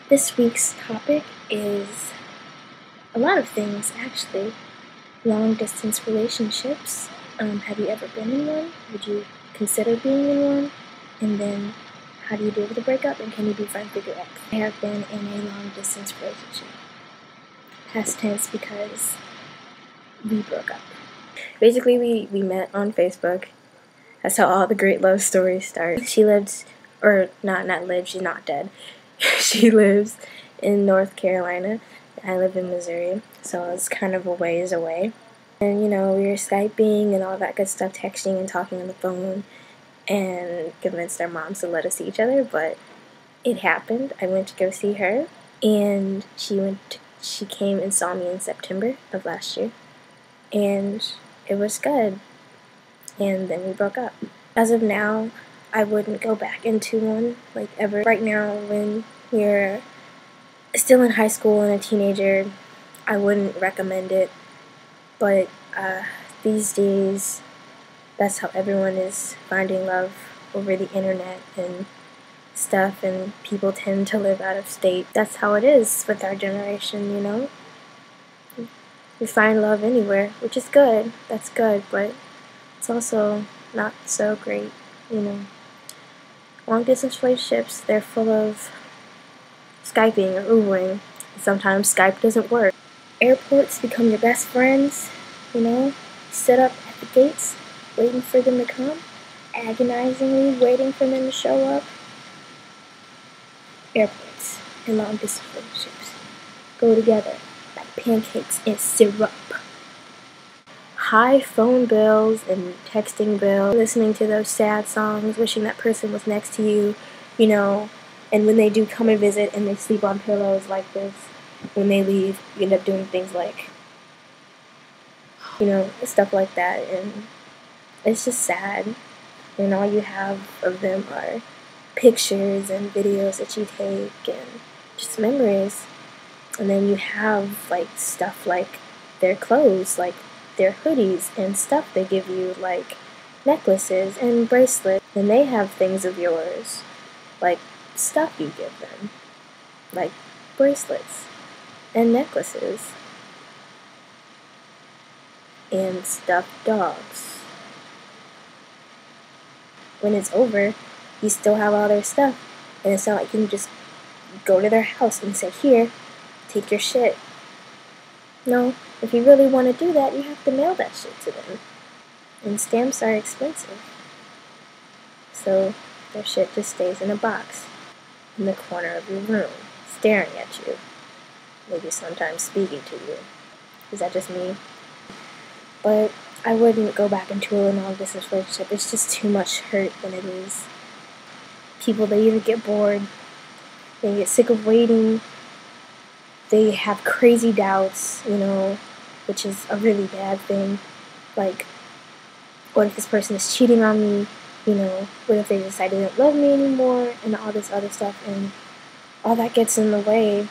This week's topic is a lot of things, actually. Long-distance relationships. Have you ever been in one? Would you consider being in one? And then, how do you deal with a breakup? And can you be friends with your ex? I have been in a long-distance relationship. Past tense, because we broke up. Basically, we met on Facebook. That's how all the great love stories start. She lives, or not lives, she's not dead. She lives in North Carolina. I live in Missouri, so it's kind of a ways away. And, we were Skyping and all that good stuff, texting and talking on the phone, and convinced our moms to let us see each other, but it happened. I went to go see her, and she came and saw me in September of last year, and it was good, and then we broke up. As of now, I wouldn't go back into one, like, ever. Right now, when you're still in high school and a teenager, I wouldn't recommend it, but these days, that's how everyone is finding love, over the internet and stuff, and people tend to live out of state. That's how it is with our generation, We find love anywhere, which is good. That's good, but it's also not so great, Long-distance relationships, they're full of Skyping or Ubering. Sometimes Skype doesn't work. Airports become your best friends, Sit up at the gates, waiting for them to come, agonizingly waiting for them to show up. Airports and long-distance relationships go together like pancakes and syrup. High phone bills and texting bills, listening to those sad songs, wishing that person was next to you, and when they do come and visit and they sleep on pillows like this, when they leave, you end up doing things like, stuff like that, and it's just sad, and all you have of them are pictures and videos that you take, and just memories, and then you have, stuff like their clothes, like their hoodies and stuff they give you, like necklaces and bracelets, and they have things of yours, like stuff you give them, like bracelets and necklaces and stuffed dogs. When it's over, you still have all their stuff, and it's not like you can just go to their house and say, "Here, take your shit." No, if you really want to do that, you have to mail that shit to them. And stamps are expensive. So their shit just stays in a box in the corner of your room, staring at you. Maybe sometimes speaking to you. Is that just me? But I wouldn't go back into a long-distance relationship. It's just too much hurt than it is. People, they either get bored, they get sick of waiting, they have crazy doubts, which is a really bad thing. Like, what if this person is cheating on me? What if they decide they don't love me anymore? And all this other stuff, and all that gets in the way.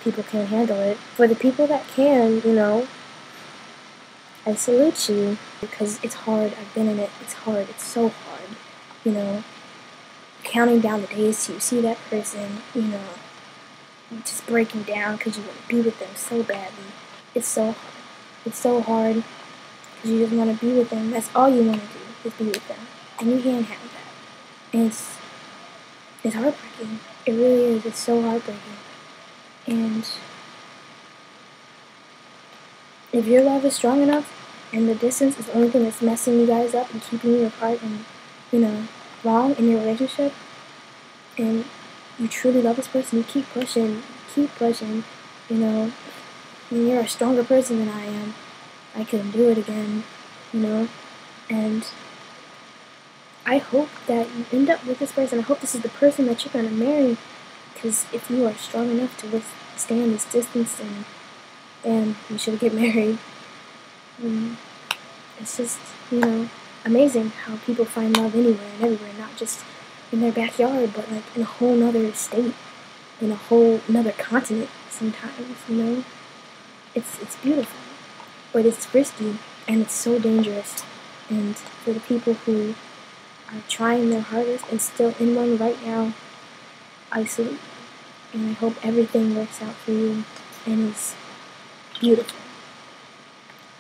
People can't handle it. For the people that can, I salute you, because it's hard. I've been in it. It's hard. It's so hard, counting down the days till you see that person, just breaking down because you want to be with them so badly. It's so hard. It's so hard because you just want to be with them. That's all you want to do, is be with them. And you can't have that. And it's heartbreaking. It really is. It's so heartbreaking. And if your love is strong enough, and the distance is the only thing that's messing you guys up and keeping you apart and, wrong in your relationship, and you truly love this person, you keep pushing, and you're a stronger person than I am. I couldn't do it again, and I hope that you end up with this person. I hope this is the person that you're going to marry, because if you are strong enough to withstand this distance, then you should get married. It's just, amazing how people find love anywhere and everywhere, not just in their backyard, but like in a whole nother state, in a whole nother continent sometimes, It's beautiful, but it's risky, and it's so dangerous. And for the people who are trying their hardest and still in one right now, I salute you. and I hope everything works out for you and is beautiful.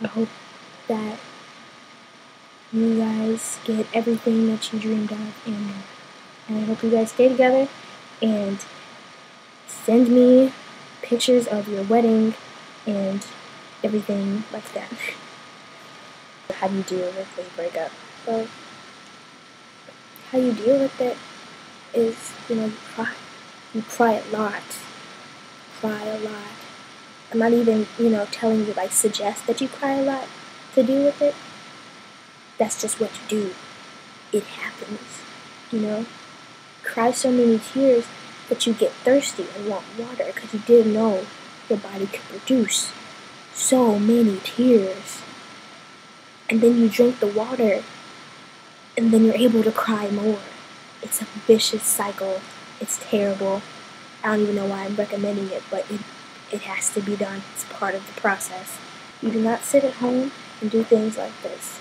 I hope that you guys get everything that you dreamed of and more. And I hope you guys stay together and send me pictures of your wedding and everything like that. How do you deal with a breakup? Well, how you deal with it is, you cry. You cry a lot. Cry a lot. I'm not even, telling you, suggest that you cry a lot to deal with it. That's just what you do. It happens, Cry so many tears that you get thirsty and want water because you didn't know your body could produce so many tears. And then you drink the water, and then you're able to cry more. It's a vicious cycle. It's terrible. I don't even know why I'm recommending it, but it has to be done. It's part of the process. You do not sit at home and do things like this.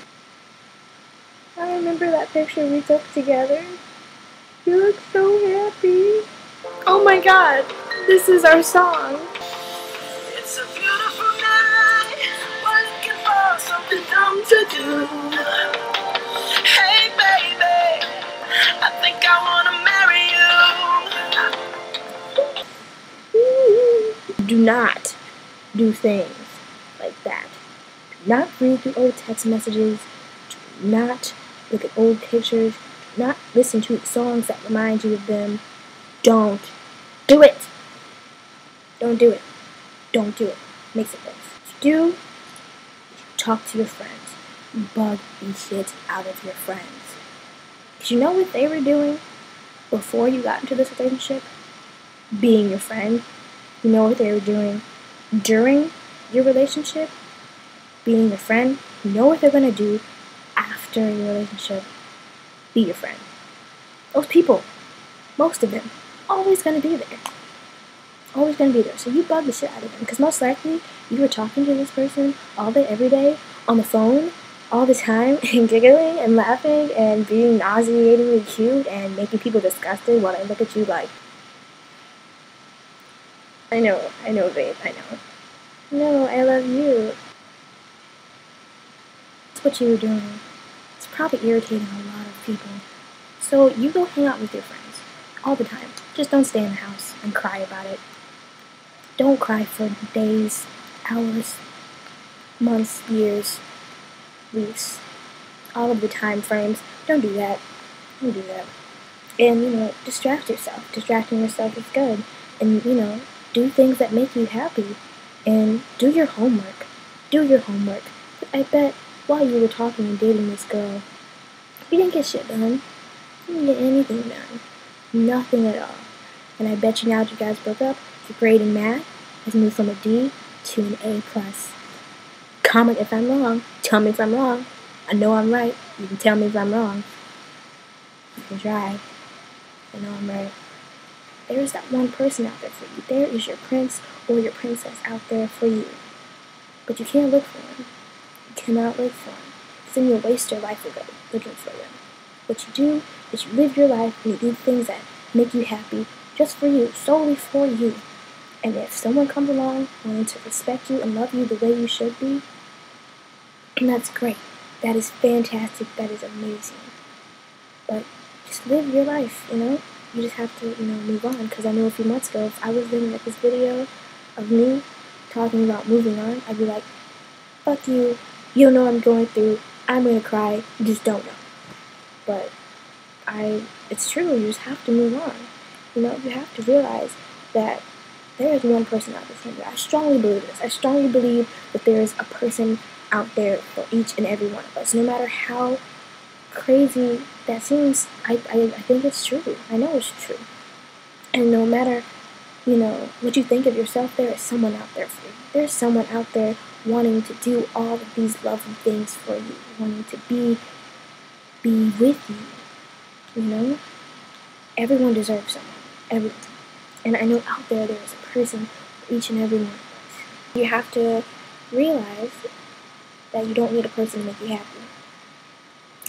I remember that picture we took together. You look so happy. Oh my god, this is our song. It's a beautiful night. We're looking for something dumb to do. Hey baby, I think I wanna marry you. Do not do things like that. Do not read through old text messages. Do not look at old pictures. Do not listen to songs that remind you of them. Don't do it. Don't do it. Don't do it. Makes it worse. What you do, talk to your friends. You bug the shit out of your friends. Because you know what they were doing before you got into this relationship? Being your friend. You know what they were doing during your relationship? Being your friend. You know what they're going to do after your relationship? Be your friend. Those people, most of them, always going to be there. Always going to be there. So you bug the shit out of them. Because most likely, you were talking to this person all day, every day, on the phone, all the time, and giggling and laughing and being nauseatingly cute and making people disgusted while they look at you like, I know, babe, I know. No, I love you. That's what you were doing. It's probably irritating a lot of people. So you go hang out with your friends all the time. Just don't stay in the house and cry about it. Don't cry for days, hours, months, years, weeks, all of the time frames. Don't do that. Don't do that. And, distract yourself. Distracting yourself is good. And, do things that make you happy. And do your homework. Do your homework. I bet while you were talking and dating this girl, you didn't get shit done. You didn't get anything done. Nothing at all. And I bet you now that you guys broke up, your grade in math has moved from a D to an A+. Comment if I'm wrong. Tell me if I'm wrong. I know I'm right. You can tell me if I'm wrong. You can try. I know I'm right. There's that one person out there for you. There is your prince or your princess out there for you. But you can't look for them. You cannot look for them. Because then you'll waste your life away looking for them. What you do is you live your life and you do things that make you happy just for you, solely for you. And if someone comes along wanting to respect you and love you the way you should be, that's great. That is fantastic. That is amazing. But just live your life, You just have to, move on. Because I know a few months ago, if I was looking at this video of me talking about moving on, I'd be like, fuck you. You don't know what I'm going through. I'm going to cry. You just don't know. But it's true. You just have to move on. You have to realize that there is one person out there for you. I strongly believe this. I strongly believe that there is a person out there for each and every one of us. No matter how crazy that seems, I think it's true. I know it's true. And no matter, what you think of yourself, there is someone out there for you. There's someone out there wanting to do all of these lovely things for you, wanting to be with you, Everyone deserves someone. Everyone. And I know out there is a person for each and every one of us. You have to realize that you don't need a person to make you happy.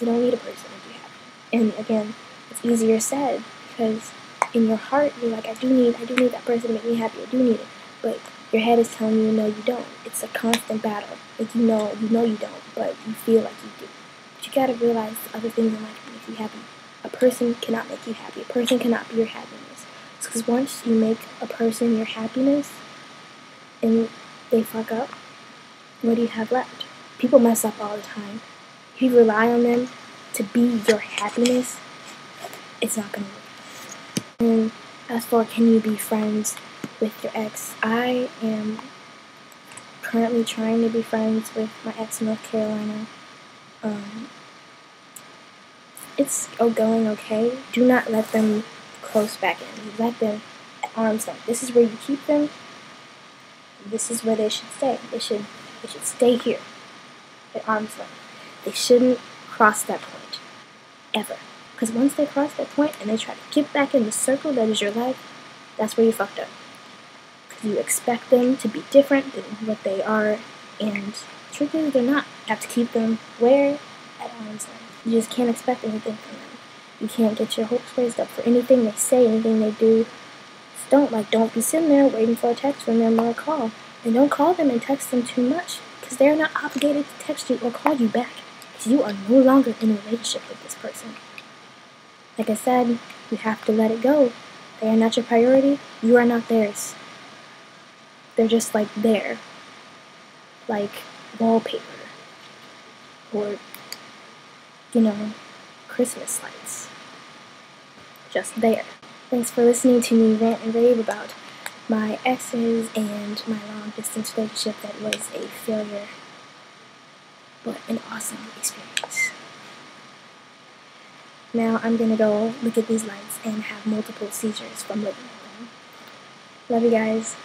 You don't need a person to make you happy. And again, it's easier said because in your heart, you're like, I do need that person to make me happy. I do need it. But your head is telling you, no, you don't. It's a constant battle. Like, you know you don't, but you feel like you do. But you gotta realize other things in life can make you happy. A person cannot make you happy. A person cannot be your happiness. Because once you make a person your happiness and they fuck up, what do you have left? People mess up all the time. If you rely on them to be your happiness, it's not gonna work. And as for can you be friends with your ex, I am currently trying to be friends with my ex in North Carolina. It's going okay. Do not let them close back in. You let them at arm's length. This is where you keep them. This is where they should stay. They should stay here at arm's length. They shouldn't cross that point ever. Because once they cross that point and they try to get back in the circle that is your life, that's where you fucked up. Because you expect them to be different than what they are, and the truth is they're not. You have to keep them where? At arm's length. You just can't expect anything from them. You can't get your hopes raised up for anything they say, anything they do. Just don't be sitting there waiting for a text from them or a call. And don't call them and text them too much, because they're not obligated to text you or call you back. Because you are no longer in a relationship with this person. Like I said, you have to let it go. They are not your priority. You are not theirs. They're just like there. Like wallpaper. Or, Christmas lights. Just there. Thanks for listening to me rant and rave about my exes and my long distance relationship that was a failure, but an awesome experience. Now I'm gonna go look at these lights and have multiple seizures from living with them. Love you guys.